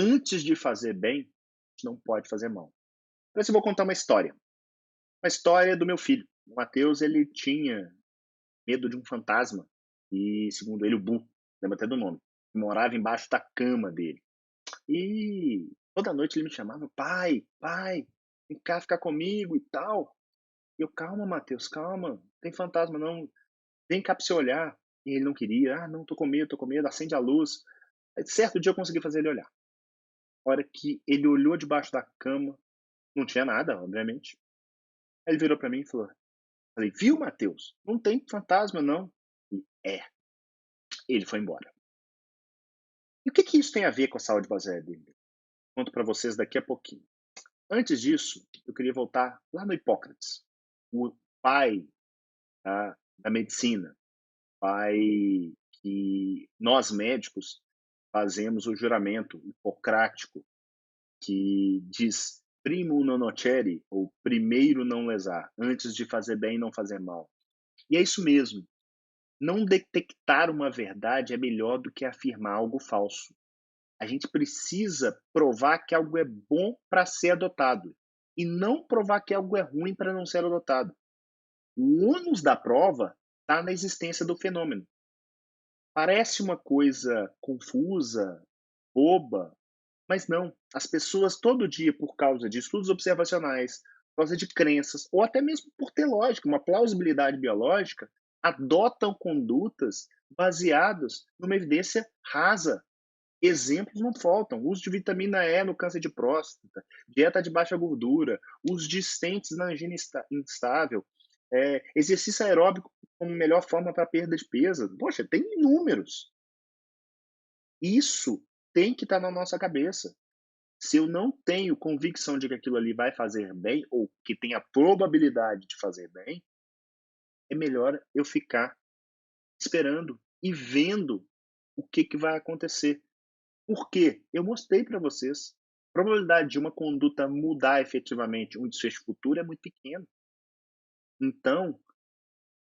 antes de fazer bem, a gente não pode fazer mal. Mas eu vou contar uma história do meu filho. O Matheus, ele tinha medo de um fantasma e, segundo ele, o Bu, lembra até do nome, que morava embaixo da cama dele. E toda noite ele me chamava: "Pai, pai, vem cá ficar comigo e tal". E eu: "Calma, Matheus, calma, não tem fantasma não, vem cá pra você olhar". E ele não queria: "Ah, não, tô com medo, acende a luz". Aí certo dia eu consegui fazer ele olhar. A hora que ele olhou debaixo da cama, não tinha nada, obviamente. Aí ele virou pra mim e falei: "Viu, Matheus? Não tem fantasma não". E, "É". Ele foi embora. E o que que isso tem a ver com a saúde baseada em evidência? Conto pra vocês daqui a pouquinho. Antes disso, eu queria voltar lá no Hipócrates, o pai, da medicina, pai que nós médicos fazemos o juramento hipocrático que diz: "Primo non nocere", ou "primeiro não lesar", antes de fazer bem, não fazer mal. E é isso mesmo, não detectar uma verdade é melhor do que afirmar algo falso. A gente precisa provar que algo é bom para ser adotado, e não provar que algo é ruim para não ser adotado. O ônus da prova está na existência do fenômeno. Parece uma coisa confusa, boba, mas não. As pessoas todo dia, por causa de estudos observacionais, por causa de crenças, ou até mesmo por ter lógica, uma plausibilidade biológica, adotam condutas baseadas numa evidência rasa. Exemplos não faltam. Uso de vitamina E no câncer de próstata, dieta de baixa gordura, uso de stents na angina instável, exercício aeróbico como melhor forma para perda de peso. Poxa, tem inúmeros. Isso tem que estar na nossa cabeça. Se eu não tenho convicção de que aquilo ali vai fazer bem, ou que tem a probabilidade de fazer bem, é melhor eu ficar esperando e vendo o que, que vai acontecer. Porque eu mostrei para vocês, a probabilidade de uma conduta mudar efetivamente um desfecho futuro é muito pequeno. Então,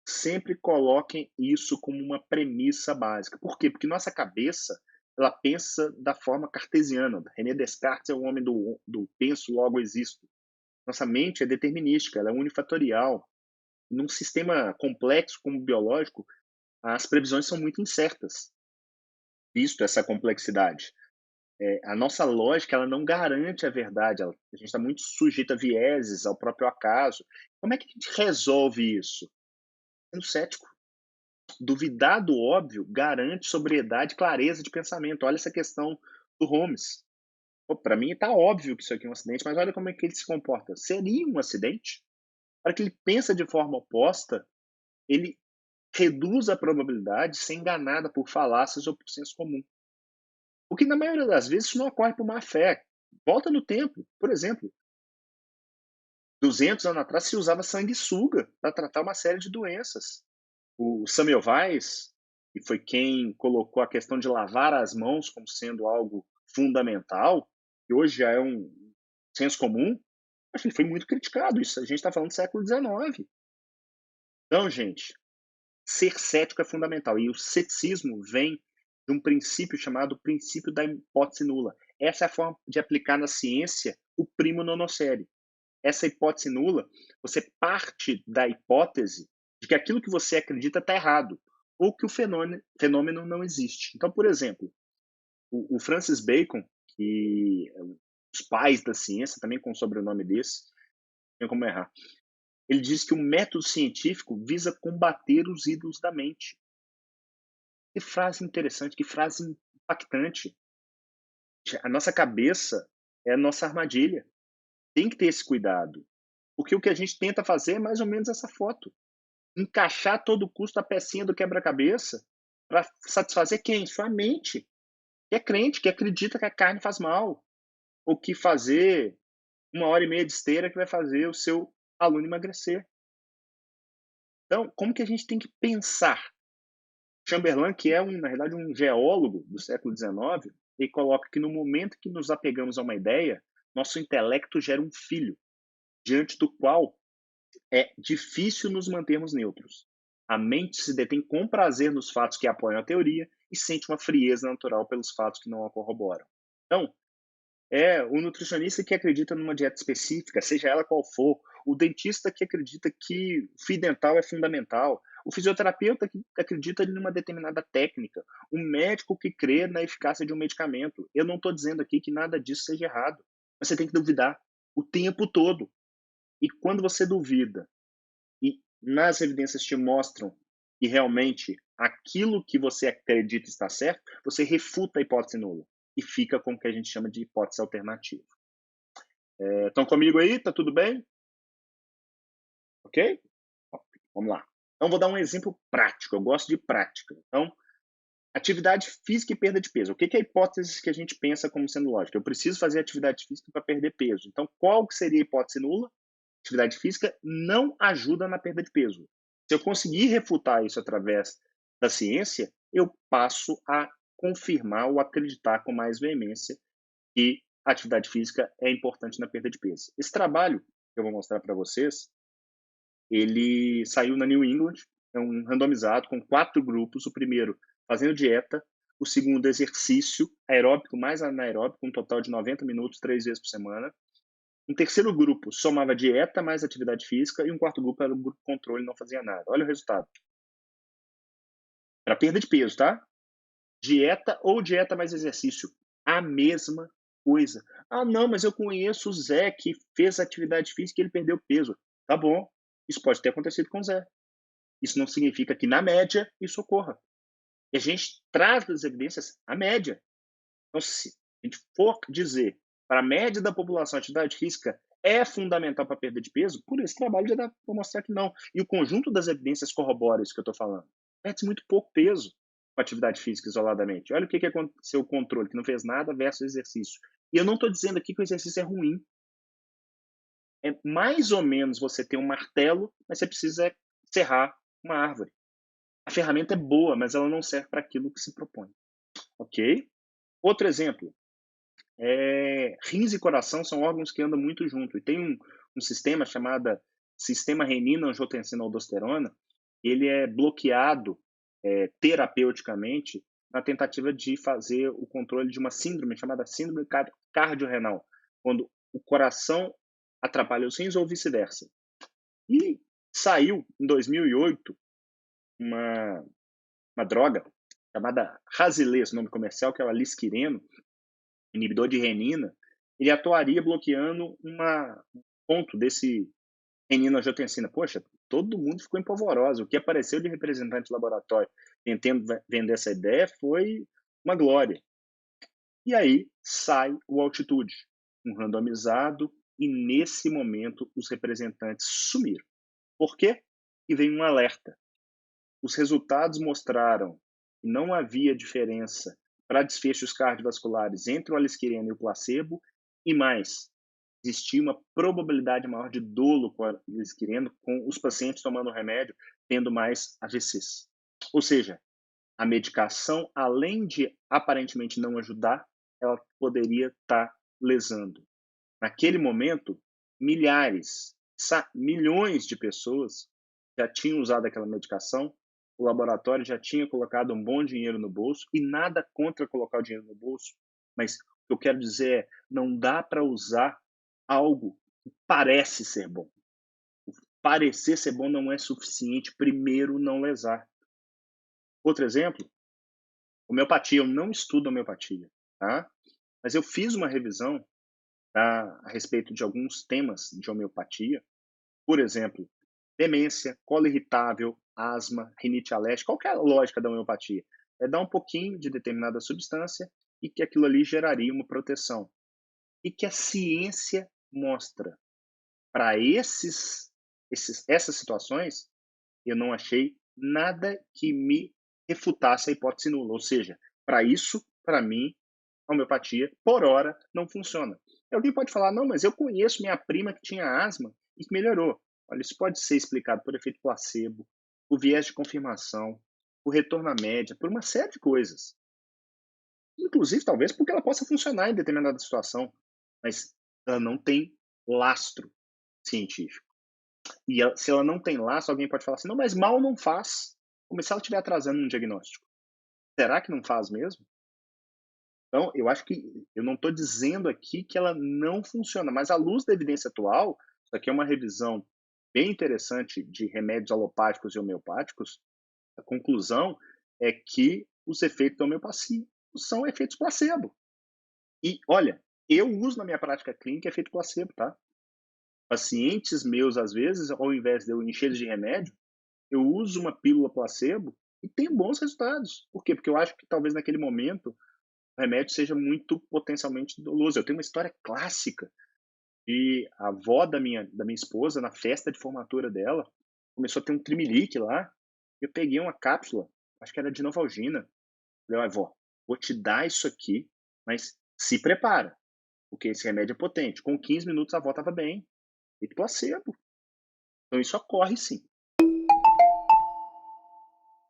sempre coloquem isso como uma premissa básica. Por quê? Porque nossa cabeça, ela pensa da forma cartesiana. René Descartes é o homem do penso, logo existo. Nossa mente é determinística, ela é unifatorial. Num sistema complexo como o biológico, as previsões são muito incertas, visto essa complexidade. A nossa lógica ela não garante a verdade, a gente está muito sujeito a vieses, ao próprio acaso. Como é que a gente resolve isso? Sendo cético. Duvidar do óbvio garante sobriedade e clareza de pensamento. Olha essa questão do Holmes. Para mim está óbvio que isso aqui é um acidente, mas olha como é que ele se comporta. Seria um acidente? Para que ele pensa de forma oposta, ele reduz a probabilidade de ser enganada por falácias ou por senso comum. O que na maioria das vezes isso não ocorre por má fé. Volta no tempo, por exemplo, 200 anos atrás se usava sanguessuga para tratar uma série de doenças. O Semmelweis, que foi quem colocou a questão de lavar as mãos como sendo algo fundamental, que hoje já é um senso comum, acho que ele foi muito criticado. Isso a gente está falando do século XIX. Então, gente, ser cético é fundamental. E o ceticismo vem de um princípio chamado princípio da hipótese nula. Essa é a forma de aplicar na ciência o primo non nocere. Essa hipótese nula, você parte da hipótese de que aquilo que você acredita está errado, ou que o fenômeno não existe. Então, por exemplo, o Francis Bacon, que é os pais da ciência, também com o sobrenome desse, não tem como errar, ele diz que o método científico visa combater os ídolos da mente. Que frase interessante, que frase impactante. A nossa cabeça é a nossa armadilha. Tem que ter esse cuidado. Porque o que a gente tenta fazer é mais ou menos essa foto. Encaixar a todo custo a pecinha do quebra-cabeça para satisfazer quem? Sua mente. Que é crente, que acredita que a carne faz mal. Ou que fazer 1 hora e meia de esteira que vai fazer o seu aluno emagrecer. Então, como que a gente tem que pensar? Chamberlain, que é na realidade um geólogo do século XIX, ele coloca que no momento que nos apegamos a uma ideia, nosso intelecto gera um filho, diante do qual é difícil nos mantermos neutros. A mente se detém com prazer nos fatos que apoiam a teoria e sente uma frieza natural pelos fatos que não a corroboram. Então, O nutricionista que acredita numa dieta específica, seja ela qual for, o dentista que acredita que o fio dental é fundamental, o fisioterapeuta que acredita numa determinada técnica, o médico que crê na eficácia de um medicamento. Eu não estou dizendo aqui que nada disso seja errado, mas você tem que duvidar o tempo todo. E quando você duvida e nas evidências te mostram que realmente aquilo que você acredita está certo, você refuta a hipótese nula e fica com o que a gente chama de hipótese alternativa. Estão comigo aí? Tá tudo bem? Ok? Vamos lá. Então, vou dar um exemplo prático. Eu gosto de prática. Então, atividade física e perda de peso. O que é a hipótese que a gente pensa como sendo lógica? Eu preciso fazer atividade física para perder peso. Então, qual que seria a hipótese nula? Atividade física não ajuda na perda de peso. Se eu conseguir refutar isso através da ciência, eu passo a confirmar ou acreditar com mais veemência que a atividade física é importante na perda de peso. Esse trabalho que eu vou mostrar para vocês, ele saiu na New England, é um randomizado com 4 grupos. O primeiro fazendo dieta, o segundo exercício aeróbico mais anaeróbico, um total de 90 minutos, 3 vezes por semana. Um terceiro grupo somava dieta mais atividade física e um quarto grupo era o grupo controle, não fazia nada. Olha o resultado. Para perda de peso, tá? Dieta ou dieta mais exercício, a mesma coisa. Ah, não, mas eu conheço o Zé que fez atividade física e ele perdeu peso. Tá bom, isso pode ter acontecido com o Zé. Isso não significa que, na média, isso ocorra. E a gente traz das evidências a média. Então, se a gente for dizer para a média da população a atividade física é fundamental para a perda de peso, por esse trabalho já dá para mostrar que não. E o conjunto das evidências corrobora isso que eu estou falando. Perde muito pouco peso com atividade física isoladamente. Olha o que aconteceu o controle, que não fez nada versus exercício. E eu não estou dizendo aqui que o exercício é ruim. É mais ou menos você ter um martelo, mas você precisa serrar uma árvore. A ferramenta é boa, mas ela não serve para aquilo que se propõe. Ok? Outro exemplo, rins e coração são órgãos que andam muito junto. E tem um sistema chamado sistema renina-angiotensina-aldosterona. Ele é bloqueado terapeuticamente na tentativa de fazer o controle de uma síndrome chamada síndrome cardiorrenal, quando o coração atrapalha os rins ou vice-versa. E saiu, em 2008, uma droga chamada Razilez, nome comercial, que é o alisquireno, inibidor de renina. Ele atuaria bloqueando um ponto desse renina-angiotensina. Poxa, todo mundo ficou empolvoroso. O que apareceu de representante de laboratório tentando vender essa ideia foi uma glória. E aí sai o Altitude, um randomizado, e nesse momento os representantes sumiram. Por quê? E vem um alerta. Os resultados mostraram que não havia diferença para desfechos cardiovasculares entre o alisquireno e o placebo, e mais, existia uma probabilidade maior de dolo com o alisquireno, com os pacientes tomando o remédio tendo mais AVCs. Ou seja, a medicação, além de aparentemente não ajudar, ela poderia estar lesando. Naquele momento, milhares, milhões de pessoas já tinham usado aquela medicação, o laboratório já tinha colocado um bom dinheiro no bolso, e nada contra colocar o dinheiro no bolso, mas o que eu quero dizer é, não dá para usar algo que parece ser bom. Parecer ser bom não é suficiente, primeiro não lesar. Outro exemplo, homeopatia. Eu não estudo homeopatia, tá? Mas eu fiz uma revisão, tá, a respeito de alguns temas de homeopatia. Por exemplo, demência, colo irritável, asma, rinite alérgica. Qual que é a lógica da homeopatia? É dar um pouquinho de determinada substância e que aquilo ali geraria uma proteção. E que a ciência mostra para essas situações, eu não achei nada que me refutasse a hipótese nula. Ou seja, para isso, para mim, a homeopatia, por hora, não funciona. E alguém pode falar, não, mas eu conheço minha prima que tinha asma e que melhorou. Olha, isso pode ser explicado por efeito placebo, por viés de confirmação, por retorno à média, por uma série de coisas. Inclusive, talvez, porque ela possa funcionar em determinada situação, mas ela não tem lastro científico. E se ela não tem lastro, alguém pode falar assim, não, mas mal não faz. Como se ela estiver atrasando um diagnóstico. Será que não faz mesmo? Então, eu acho que eu não estou dizendo aqui que ela não funciona, mas à luz da evidência atual, isso aqui é uma revisão bem interessante de remédios alopáticos e homeopáticos, a conclusão é que os efeitos da homeopatia são efeitos placebo. E olha, eu uso na minha prática clínica efeito placebo, tá? Pacientes meus, às vezes, ao invés de eu encher eles de remédio, eu uso uma pílula placebo e tenho bons resultados. Por quê? Porque eu acho que talvez naquele momento o remédio seja muito potencialmente doloso. Eu tenho uma história clássica de a avó da minha esposa, na festa de formatura dela, começou a ter um tremelique lá. Eu peguei uma cápsula, acho que era de Novalgina. Falei, ó, vó, vou te dar isso aqui, mas se prepara, porque esse remédio é potente. Com 15 minutos a avó estava bem. E placebo. Então isso ocorre sim.